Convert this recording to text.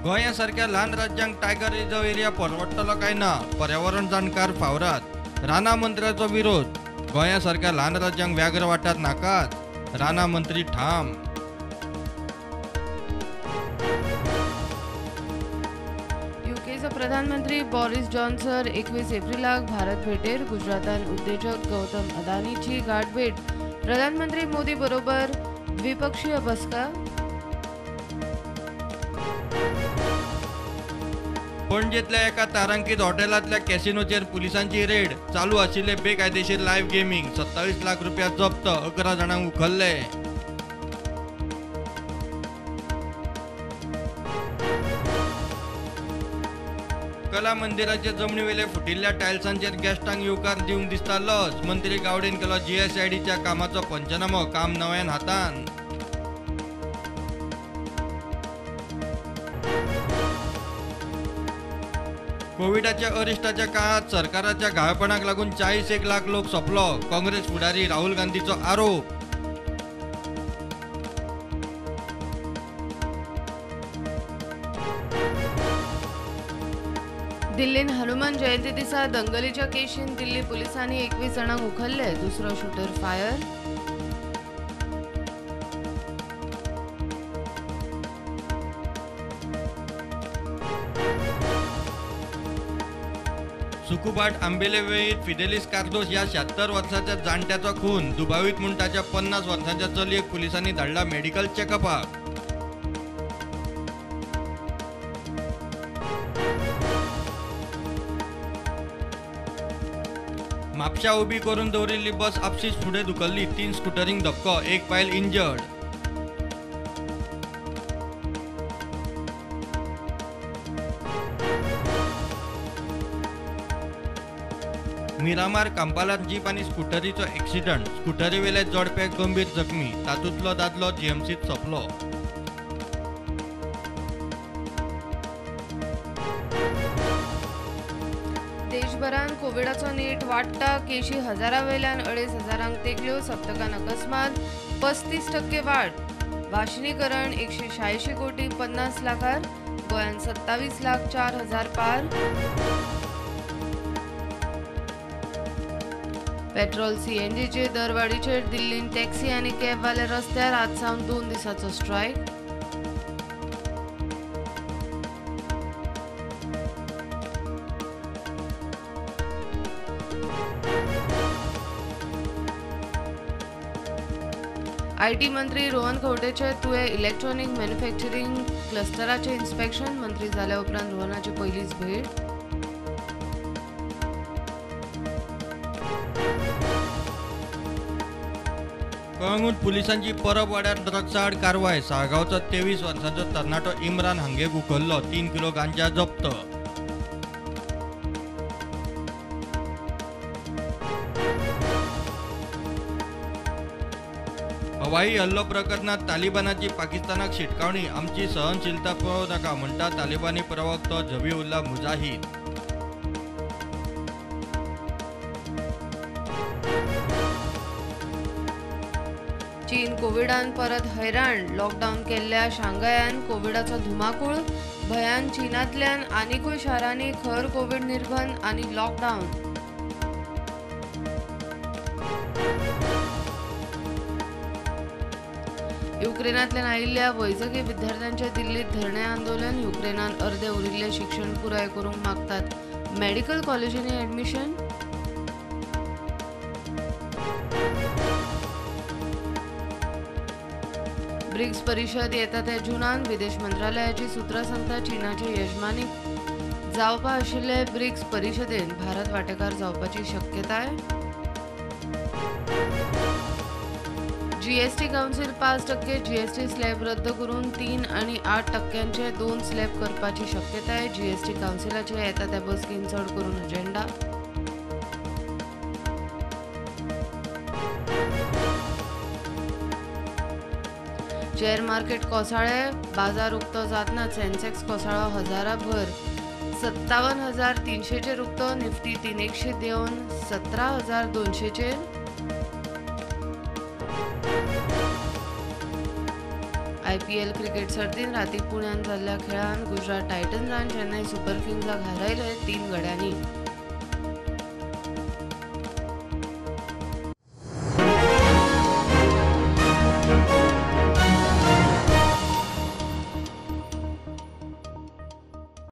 गोंयासारख्या लहान राज्यांक tiger reserve area परवडटलो काय ना, पर्यावरण जाणकार फावरात. राना मंत्र्याचो विरोध. गोंयासारख्या लहान राज्यांक व्याघ्र वाठार नाकात, राना मंत्री ठाम. यूकेचो प्रधानमंत्री बोरिस जॉन्सन 21 एप्रिलाक भारत भेटेर. गुजरातान उद्देजक गौतम अदानीची गाठभेट. प्रधानमंत्री मोदी बरोबर द्विपक्षीय बसका. पणजेंतल्या एका तारांकीत हॉटेलांतल्या कॅसिनोचेर पुलिसांची रेड. चालू आशिल्ले बेकायदेशीर लायव्ह गेमिंग. 27 लाख रुपया जप्त. 11 जाणांक उखल्ले. कला मंदिराचे जमनीवेले फुटिल्ल्या टायल्सांचेर गॅस्टांक येवकार दिवंक दिसता लज. मंत्री गावडेन केलो जीएसआयडीच्या कामाचो पंचनामो. काम नव्यान हातान. कोविडाच्या अरिश्टाच्या काळात सरकाराच्या घाळपणाक लागून 41 लाख लोक सोंपलो. काँग्रेस फुडारी राहुल गांधीचो आरोप. दिल्लीन हनुमान जयंती दिसा दंगलीच्या केशीन दिल्ली पुलिसांनी 21 जाणांक उखल्ले. दुसरो शूटर फायर. सुकुबाट आंबेले वेळीत फिडेलिस कार्दोस या 76 वर्साच्या जाणट्याचो खून. दुबावीत म्हूण ताच्या 50 वर्सांच्या चलयेक पुलिसांनी धाडला मेडिकल चेकअपाक. म्हापशा उबी करून दवरिल्ली बस आपशीच फुडें धुकल्ली. 3 स्कुटरींक धक्को. 1 बायल इंजर्ड. मिरामार कांपालात जीप आनी स्कुटरीचो एक्सिडंट. स्कुटरीवेले जोडपे गंभीर जखमी. तातूंतलो दादलो जीएमसीत सोंपलो. देशभरात कोविडाचो नेट वाडटा. केशी हजारावयल्यान 2,500 तेगल्यो. सप्तकान अकस्मात 35% वाड. वाशिनीकरण 186 कोटी 50 लाखार. गोंयान 27 लाख 4,000 पार. पेट्रोल सीएनजीचे दरवाडीचेर दिल्लीन टॅक्सी आनी कॅबवाले रस्त्यार आज सावन 2 दिसांचो स्ट्रायक. आयटी मंत्री रोहन खंवटेचे तुवें इलेक्ट्रॉनिक मॅन्युफॅक्चरिंग क्लस्टराचे इन्स्पेक्शन. मंत्री जाल्या उपरांत रोहनाची पयलीच भेट. कळंगूट पुलिसांची परब वाड्यार ड्रग्स आड कारवाय. साळगांवचो 23 वर्सांचो तरणाटो इम्रान हांगेक उखल्लो. 3 किलो गांजा जप्त. हवाई हल्लो प्रकरणात तालिबानाची पाकिस्तानाक शिटकावणी. आमची सहनशीलता पळोवं नाका म्हणटा तालिबानी प्रवक्तो झबीउल्ला मुजाहिद. चीन कोविडान परत हैराण. लॉकडाऊन केल्ल्या शांघायान कोविडाचो धुमाकूळ. भयान चीनांतल्यान आनीकूय शारांनी खर कोविड निर्बंध आनी लॉकडाऊन. युक्रेनांतल्यान आयिल्ल्या वैजकी विद्यार्थ्यांचे दिल्लीत धरणे आंदोलन. युक्रेनान अर्दे उरिल्ले शिक्षण पुराय करूंक मागतात. Medical कॉलेजींनी admission. ब्रिक्स परिषद येता ते जुनान. विदेश मंत्रालयाची सुत्रां सांगता चीनाचे येजमानीक जावपा आशिल्ले ब्रिक्स परिशदेन भारत वांटेकार जावपाची शक्यताय. जीएसटी काउन्सिल 5% जीएसटी स्लॅब रद्द करून 3 आनी 8% 2 स्लॅब करपाची शक्यताय. जीएसटी काउन्सिलाचे येता त्या बसकेन चड करून अजेंडा. Share market कोसळ्ळे. बाजार उक्तो जातना सेन्सेक्स कोसळ्ळो 1000 भर. 57,300 चेर उक्तो. निफ्टी 300 देंवन 17,200 चेर. IPL क्रिकेट सर्तीन राती पुण्यात जाल्ल्या खेळान गुजरात टायटन्स आणि चेन्नई सुपर किंग्साक हारयले 3 गड्यांनी.